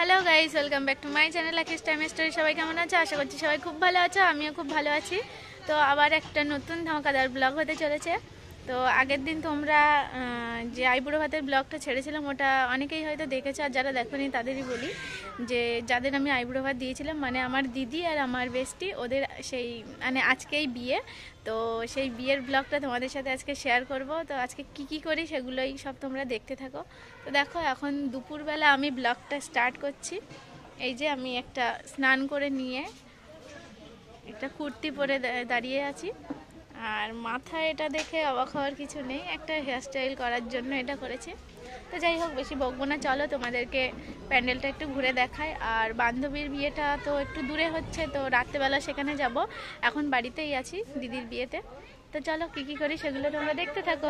Hello guys, welcome back to my channel Lucky's time story. সবাই কেমন আছো? আশা করছি সবাই খুব ভালো আছো, আমিও খুব ভালো আছি। তো আবার একটা নতুন ধামাকাদার ব্লগ হতে চলেছে। তো আগের দিন তোমরা যে আইবুড়ো ভাতের ব্লগটা ছেড়েছিলাম ওটা অনেকেই হয়তো দেখেছো, আর যারা দেখোনি তাদেরই বলি যে যাদের আমি আইবুড়ো ভাত দিয়েছিলাম, মানে আমার দিদি আর আমার বেস্টি, ওদের সেই মানে আজকেই বিয়ে। তো সেই বিয়ের ব্লগটা তোমাদের সাথে আজকে শেয়ার করব। তো আজকে কি করি সেগুলোই সব তোমরা দেখতে থাকো। তো দেখো এখন দুপুরবেলা আমি ব্লগটা স্টার্ট করছি। এই যে আমি একটা স্নান করে নিয়ে একটা কুর্তি পরে দাঁড়িয়ে আছি, আর মাথায় এটা দেখে অবাক হওয়ার কিছু নেই, একটা হেয়ারস্টাইল করার জন্য এটা করেছি। তো যাই হোক, বেশি বকবো না, চলো তোমাদেরকে প্যান্ডেলটা একটু ঘুরে দেখাই। আর বান্ধবীর বিয়েটা তো একটু দূরে হচ্ছে, তো রাত্রেবেলা সেখানে যাব। এখন বাড়িতেই আছি দিদির বিয়েতে। তো চলো কি করি সেগুলো তোমরা দেখতে থাকো।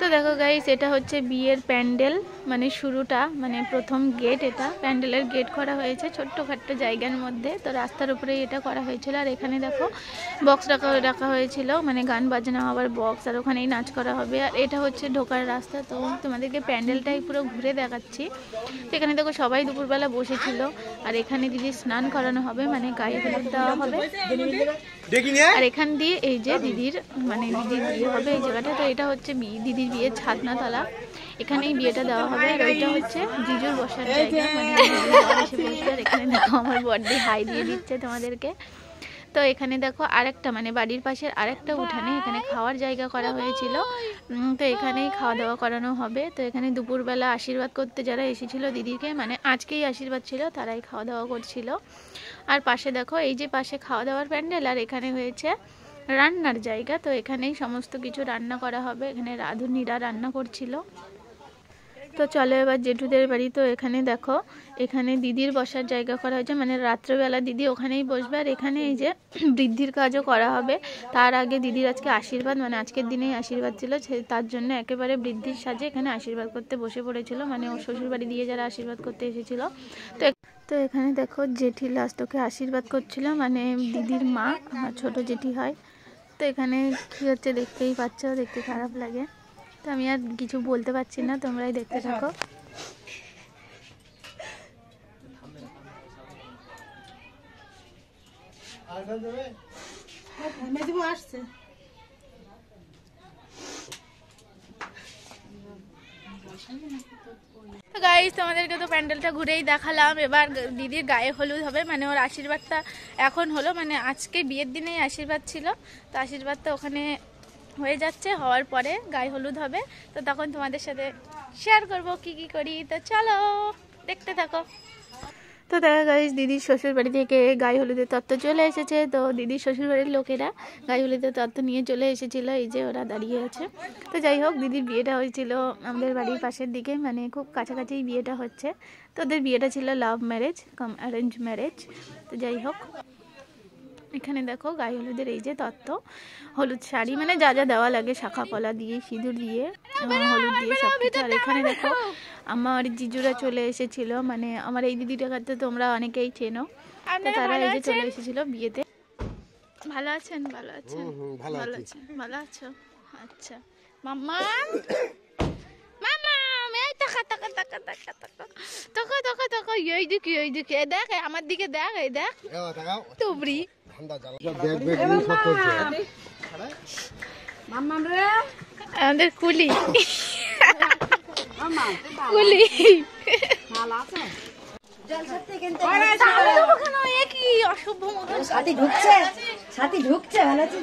তো দেখো গাইস, এটা হচ্ছে বিয়ের প্যান্ডেল, মানে শুরুটা, মানে প্রথম গেট। এটা প্যান্ডেলের গেট করা হয়েছে ছোট্টখাট্ট জায়গার মধ্যে। তো রাস্তার উপরেই এটা করা হয়েছিল। আর এখানে দেখো বক্স রাখা হয়েছিল, মানে গান বাজনা আবার বক্স, আর ওখানেই নাচ করা হবে। আর এটা হচ্ছে ঢোকার রাস্তা। তো তোমাদেরকে প্যান্ডেলটাই পুরো ঘুরে দেখাচ্ছি। তো এখানে দেখো সবাই দুপুরবেলা বসেছিল। আর এখানে দিদির স্নান করানো হবে, মানে গায়ে হলুদ দেওয়া হবে। আর এখান দিয়ে এই যে দিদির মানে দিদির বিয়ে হবে এই জায়গাটা। তো এটা হচ্ছে দিদির বিয়ের ছাদনাতলা, এখানেই বিয়েটা দেওয়া হবে। আর ওইটা হচ্ছে জিজুর বসার জায়গা, মানে এসে বসবে। আর এখানে দেখো আমার বড়দি হাই দিয়ে দিচ্ছে তোমাদেরকে। তো এখানে দেখো আরেকটা, মানে বাড়ির পাশের আরেকটা উঠানে এখানে খাওয়ার জায়গা করা হয়েছিল। তো এখানেই খাওয়া দাওয়া করানো হবে। তো এখানে দুপুরবেলা আশীর্বাদ করতে যারা এসেছিল দিদিকে, মানে আজকেই আশীর্বাদ ছিল, তারাই খাওয়া দাওয়া করছিল। আর পাশে দেখো এই যে পাশে খাওয়া দাওয়ার প্যান্ডেল, আর এখানে হয়েছে রান্নার জায়গা। তো এখানেই সমস্ত কিছু রান্না করা হবে। এখানে রাঁধুনিরা রান্না করছিল। তো চলো এবার জেঠুদের বাড়ি। তো এখানে দেখো এখানে দিদির বসার জায়গা করা হয়েছে, মানে রাত্রেবেলা দিদি ওখানেই বসবে। আর এখানে এই যে বৃদ্ধির কাজও করা হবে। তার আগে দিদির আজকে আশীর্বাদ, মানে আজকের দিনেই আশীর্বাদ ছিল, তার জন্য একেবারে বৃদ্ধির সাজে এখানে আশীর্বাদ করতে বসে পড়েছিল, মানে ওর শ্বশুর বাড়ি দিয়ে যারা আশীর্বাদ করতে এসেছিল। তো এখানে দেখো জেঠি লাস্ট ওকে আশীর্বাদ করছিল, মানে দিদির মা, আমার ছোট জেঠি হয়। তো এখানে কি হচ্ছে দেখতেই পাচ্ছ, দেখতে খারাপ লাগে। তো আমি আর কিছু বলতে পারছি না, তোমরাই দেখতে থাকো। তো গাইস, তোমাদেরকে তো প্যান্ডেলটা ঘুরেই দেখালাম। এবার দিদির গায়ে হলুদ হবে, মানে ওর আশীর্বাদটা এখন হলো, মানে আজকে বিয়ের দিনেই আশীর্বাদ ছিল। তো আশীর্বাদটা ওখানে হয়ে যাচ্ছে, হওয়ার পরে গায়ে হলুদ হবে। তো তখন তোমাদের সাথে শেয়ার করবো কি করি। তো চলো দেখতে থাকো। তো দেখা গাইস, দিদির শ্বশুর বাড়ি থেকে গায়ে হলুদের তত্ত্ব চলে এসেছে। তো দিদির শ্বশুর বাড়ির লোকেরা গায়ে হলুদের তত্ত্ব নিয়ে চলে এসেছিল, এই যে ওরা দাঁড়িয়ে আছে। তো যাই হোক, দিদির বিয়েটা হয়েছিল আমাদের বাড়ির পাশের দিকে, মানে খুব কাছাকাছি বিয়েটা হচ্ছে। তো ওদের বিয়েটা ছিল লাভ ম্যারেজ কাম অ্যারেঞ্জ ম্যারেজ। তো যাই হোক, এখানে দেখো গায়ে হলুদের এই যে তত্ত্ব, হলুদ শাড়ি, মানে যা যা দেওয়া লাগে, শাখা পলা দিয়ে, সিঁদুর দিয়ে, হলুদ দিয়ে সব কিছু। আর এখানে দেখো আমার জিজুরা চলে এসেছিল, মানে আমার এই দিদিটাকে তো তোমরা অনেকেই চেনো। তো তারা এই যে চলে এসেছিল বিয়েতে। ভালো আছেন? ভালো আছেন? ভালো আছেন? ভালো আছো? আচ্ছা। মাম্মা মাম্মা এই টাকা টাকা টাকা টাকা টাকা টাকা টাকা টাকা এই দিকে দেখ, আমার দিকে দেখ, এই দেখ তুবড়ি আমাদের কুলি কুলি অসভ্য মতো ছাতি ঢুকছে, ছাতি ঢুকছে। ভালো আছে।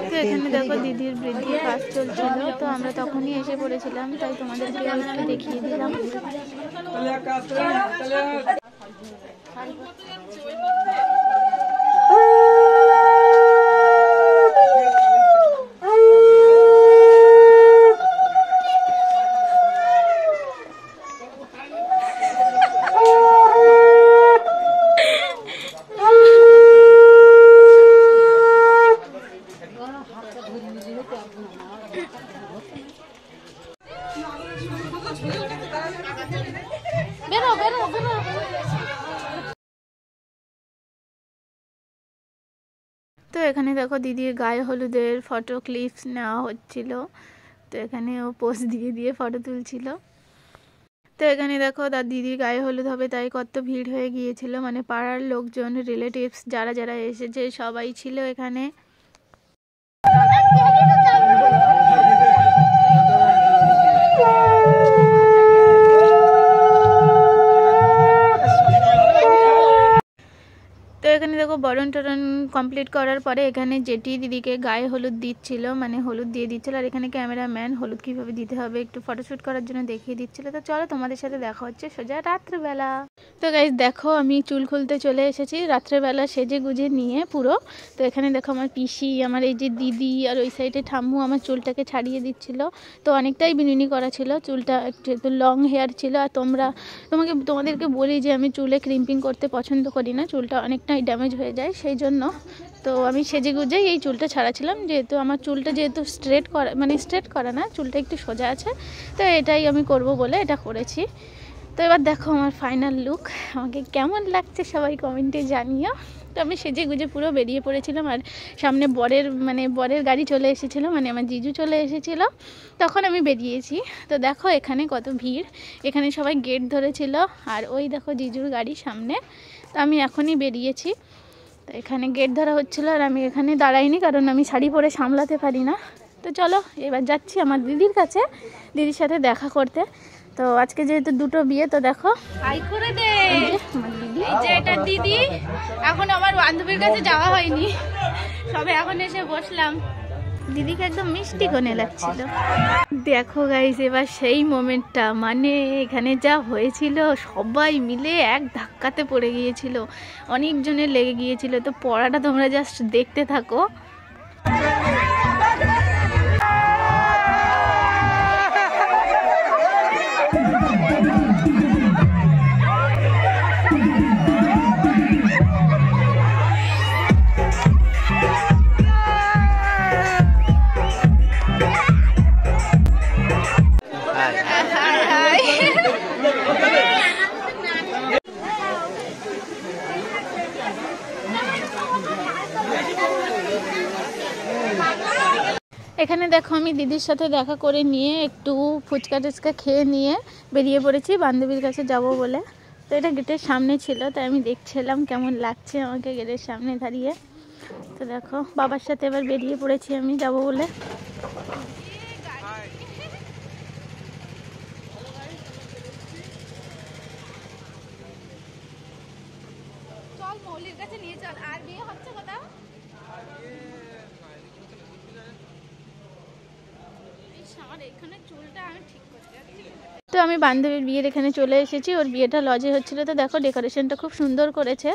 তো এখানে দেখো দিদির বৃদ্ধির কাজ চলছিল, তো আমরা তখনই এসে পড়েছিলাম, তাই তোমাদেরকে একটু দেখিয়ে দিলাম। তো এখানে দেখো দিদির গায়ে হলুদের ফটো ক্লিপস নেওয়া হচ্ছিল। তো এখানে ও পোজ দিয়ে দিয়ে ফটো তুলছিল। তো এখানে দেখো তার দিদির গায়ে হলুদ হবে তাই কত ভিড় হয়ে গিয়েছিল, মানে পাড়ার লোকজন, রিলেটিভস যারা যারা এসেছে সবাই ছিল এখানে। তো এখানে দেখো বরণ টরণ কমপ্লিট করার পরে এখানে জেঠি দিদিকে গায়ে হলুদ দিচ্ছিল, মানে হলুদ দিয়ে দিচ্ছিল। আর এখানে ক্যামেরাম্যান হলুদ কীভাবে দিতে হবে একটু ফটোশ্যুট করার জন্য দেখিয়ে দিচ্ছিল। তো চলো তোমাদের সাথে দেখা হচ্ছে সোজা রাত্রেবেলা। তো গাইস দেখো আমি চুল খুলতে চলে এসেছি রাত্রেবেলা সেজে গুজে নিয়ে পুরো। তো এখানে দেখো আমার পিসি, আমার এই যে দিদি, আর ওই সাইডে ঠাম্মু আমার চুলটাকে ছাড়িয়ে দিচ্ছিল। তো অনেকটাই বিনুনি করা ছিল, চুলটা একটু লং হেয়ার ছিল। আর তোমাদেরকে বলি যে আমি চুলে ক্রিম্পিং করতে পছন্দ করি না, চুলটা অনেকটাই ড্যামেজ হয়ে যায়, সেই জন্য তো আমি সেজে গুজেই এই চুলটা ছাড়াছিলাম। যেহেতু আমার চুলটা যেহেতু স্ট্রেট করা না, চুলটা একটু সোজা আছে, তো এটাই আমি করব বলে এটা করেছি। তো এবার দেখো আমার ফাইনাল লুক, আমাকে কেমন লাগছে সবাই কমেন্টে জানিও। তো আমি সেজে গুজে পুরো বেরিয়ে পড়েছিলাম, আর সামনে বরের গাড়ি চলে এসেছিলো, মানে আমার জিজু চলে এসেছিলো, তখন আমি বেরিয়েছি। তো দেখো এখানে কত ভিড়, এখানে সবাই গেট ধরেছিল, আর ওই দেখো জিজুর গাড়ি সামনে। তো আমি এখনই বেরিয়েছি, তো এখানে গেট ধরা হচ্ছিলো, আর আমি এখানে দাঁড়াইনি কারণ আমি শাড়ি পরে সামলাতে পারি না। তো চলো এবার যাচ্ছি আমার দিদির কাছে, দিদির সাথে দেখা করতে। তো আজকে যেহেতু দুটো বিয়ে, তো দেখো হাই করে দে আমার দিদি, এই যে এটা দিদি। এখন আমার বান্ধবীর কাছে যাওয়া হয়নি, সবে এখন এসে বসলাম। দিদিকে একদম মিষ্টি কোণে লাগছিল। দেখো গাইস এবার সেই মোমেন্টটা, মানে এখানে যা হয়েছিল সবাই মিলে এক ধাক্কাতে পড়ে গিয়েছিল, অনেকজনের লেগে গিয়েছিল। তো পড়াটা তোমরা জাস্ট দেখতে থাকো। এখানে দেখো আমি দিদির সাথে দেখা করে নিয়ে একটু ফুচকা টুচকা খেয়ে নিয়ে বেরিয়ে পড়েছি বান্ধবীর কাছে যাব বলে। তো এটা গেটের সামনে ছিল, তাই আমি দেখছিলাম কেমন লাগছে আমাকে গেটের সামনে দাঁড়িয়ে। তো দেখো বাবার সাথে এবার বেরিয়ে পড়েছি আমি যাব বলে। চল মৌলির কাছে নিয়ে চল। আর বিয়ে হচ্ছে কোথাও? তো আমি বান্ধবীর বিয়ের এখানে চলে এসেছি, ওর বিয়েটা লজে হচ্ছিল। তো দেখো ডেকোরেশনটা খুব সুন্দর করেছে।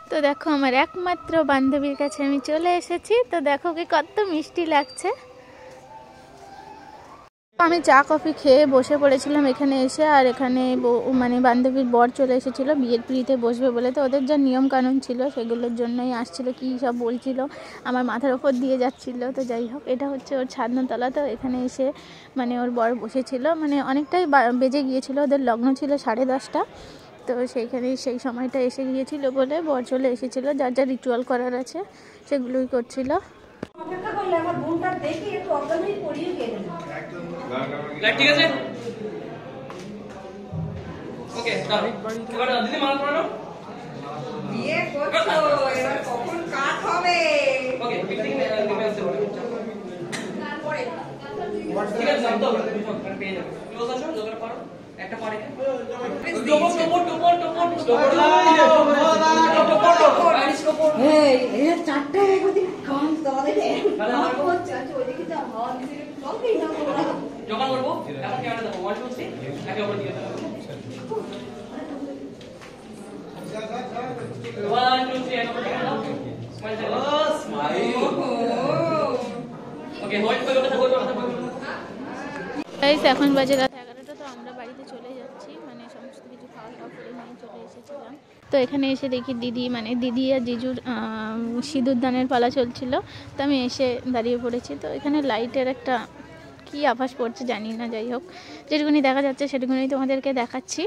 তো দেখো আমার একমাত্র বান্ধবীর কাছে আমি চলে এসেছি। তো দেখো কি কত মিষ্টি লাগছে। আমি চা কফি খেয়ে বসে পড়েছিলাম এখানে এসে, আর এখানে মানে বান্ধবীর বর চলে এসেছিল বিয়ের পিড়িতে বসবে বলে। তো ওদের যা নিয়ম কানুন ছিল সেগুলোর জন্যই আসছিল, কি সব বলছিল, আমার মাথার ওপর দিয়ে যাচ্ছিল। তো যাই হোক, এটা হচ্ছে ওর ছাদনাতলা। তো এখানে এসে মানে ওর বর বসেছিল, মানে অনেকটাই বেজে গিয়েছিল, ওদের লগ্ন ছিল 10:30। তো সেইখানেই সেই সময়টা এসে গিয়েছিল বলে বর চলে এসেছিলো, যার যা রিচুয়াল করার আছে সেগুলোই করছিল। ঠিক আছে, ওকে এবার দিদি মালা পরানো বিয়ে করছো, এবার কখন কাট হবে? ওকে পিকনিক দিবে আসতে বলো তারপরে ঠিক আছে নাম তো পেয়ে যাবে। ক্লোজ আসো জোগাড় করো একটা পরে এই চারটা একদিন কাম তোমাদের হচ্ছে আছে ওইদিকে যা হওয়া দিতে সবই না জোগাড় করব। এখন ক্যামেরা দেখো 1 2 3 একে অপর দিকে দাও। 1 2 3 একে অপর দিকে দাও। স্মাইল দাও, স্মাইল। ওকে হোল্ড করো, কথা বলবো, কথা বলবো। গাইস এখন বাজে রাত 11টা। তো আমরা বাড়িতে চলে যাচ্ছি, মানে সমস্ত কিছু খাওয়া দাওয়া করে নিয়ে চলে এসেছিলাম। তো এখানে এসে দেখি দিদি আর জিজুর সিঁদুর দানের পালা চলছিল। তো আমি এসে দাঁড়িয়ে পড়েছি। তো এখানে লাইটের একটা কি আভাস পড়ছে জানি না, যাই হোক যেটুকুনি দেখা যাচ্ছে সেটুকুনি তোমাদেরকে দেখাচ্ছি।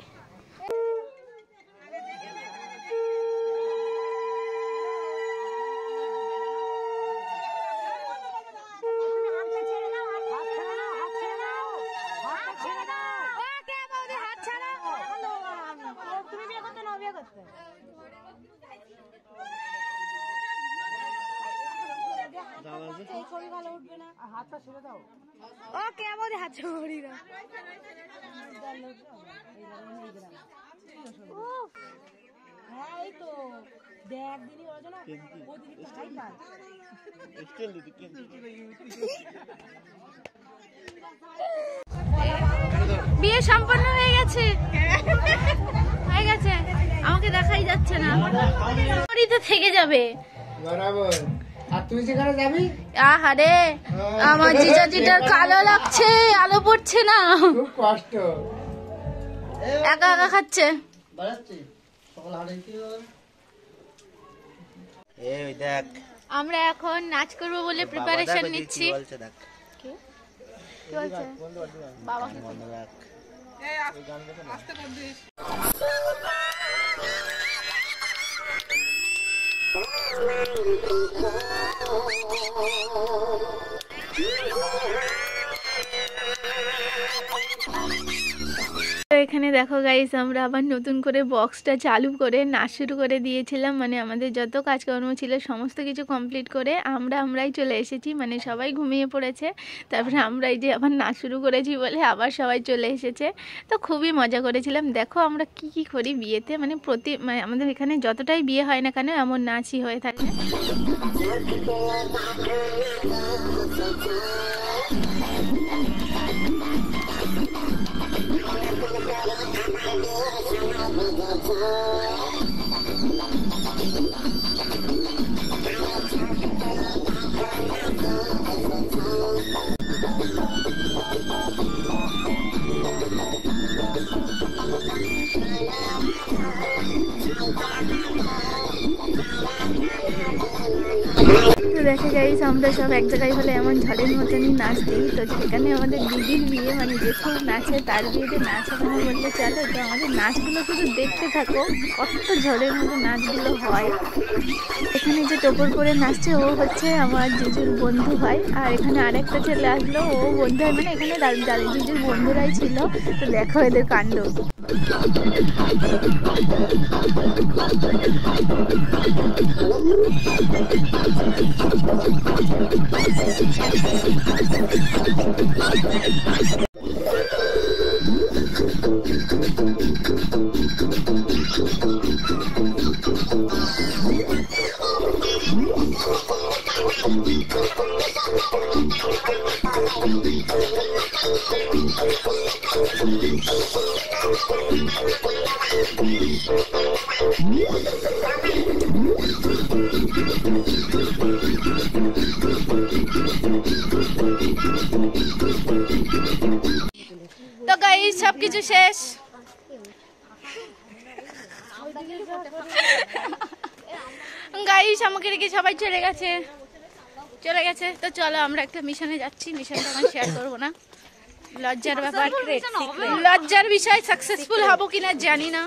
ও কেমন হাত ছড়ি না হ্যাঁ এই তো দেখ দিদি ওর জন্য ও দিদি খাই না স্কেল দিদি বিয়ে সম্পন্ন হয়ে গেছে আমাকে দেখাই যাচ্ছে না তো থেকে যাবে বরাবর। আর তুই যেখানে যাবি আহারে আমার জিজাজিটার কালো লাগছে আলো পড়ছে না খুব কষ্ট একা একা খাচ্ছে এই দেখ আমরা এখন নাচ করবো বলে প্রিপারেশন নিচ্ছি কি বলছে বাবা এখানে দেখো গাইস আমরা আবার নতুন করে বক্সটা চালু করে নাচ শুরু করে দিয়েছিলাম মানে আমাদের যত কাজকর্ম ছিল সমস্ত কিছু কমপ্লিট করে আমরাই চলে এসেছি মানে সবাই ঘুমিয়ে পড়েছে তারপরে আমরাই যে আবার নাচ শুরু করেছি বলে আবার সবাই চলে এসেছে তো খুবই মজা করেছিলাম দেখো আমরা কি করি বিয়েতে মানে মানে আমাদের এখানে যতটাই বিয়ে হয় না কেন এমন নাচই হয়ে থাকে তো দেখে গাইস আমরা সব এক জায়গায় হলে এমন ঝড়ের মতনই নাচ দিই তো সেখানে আমাদের দিদির বিয়ে মানে যে খুব নাচে তার বিয়েতে নাচ ওখানে বললে চলে তো আমাদের নাচগুলো শুধু দেখতে থাকো কত ঝড়ের মতো নাচগুলো হয় এখানে যে টোপর পরে নাচছে ও হচ্ছে আমার জিজুর বন্ধু হয় আর এখানে আরেকটা ছেলে আসলো ও বন্ধু হয় মানে এখানে জিজুর বন্ধুরাই ছিল তো দেখো এদের কাণ্ড তো গাইস সবকিছু শেষ গাইস আমাকে রেখে সবাই চলে গেছে তো চলো আমরা একটা মিশনে যাচ্ছি মিশনটা আমি শেয়ার করবো না লজ্জার ব্যাপার লজ্জার বিষয় সাকসেসফুল হব কিনা জানি না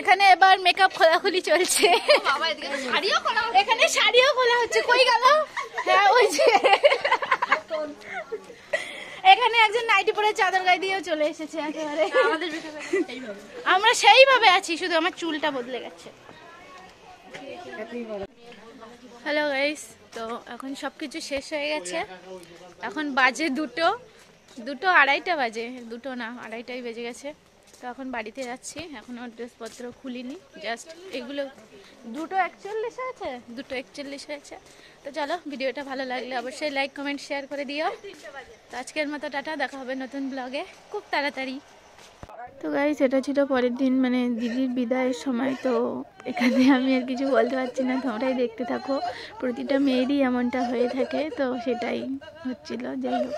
এখানে এবার মেকআপ খোলাখুলি চলছে এখানে শাড়িও খোলা হচ্ছে কই গেল হ্যাঁ ওই যে এখানে একজন নাইটি পরে চাদর গায়ে দিয়েও চলে এসেছে একেবারে আমরা সেইভাবে আছি শুধু আমার চুলটা বদলে গেছে হ্যালো গাইস তো এখন সবকিছু শেষ হয়ে গেছে এখন বাজে দুটো আড়াইটা বাজে দুটো না আড়াইটাই বেজে গেছে তো এখন বাড়িতে যাচ্ছি এখনো ড্রেসপত্র খুলিনি জাস্ট এগুলো 2:41 হয়েছে তো চলো ভিডিওটা ভালো লাগলে অবশ্যই লাইক কমেন্ট শেয়ার করে দিও তো আজকের মতো টাটা দেখা হবে নতুন ব্লগে খুব তাড়াতাড়ি তো গাইস এটা ছিল পরের দিন মানে দিদির বিদায়ের সময় তো এখানে আমি আর কিছু বলতে পারছি না তোমরাই দেখতে থাকো প্রতিটা মেয়েরই এমনটা হয়ে থাকে তো সেটাই হচ্ছিল যাই হোক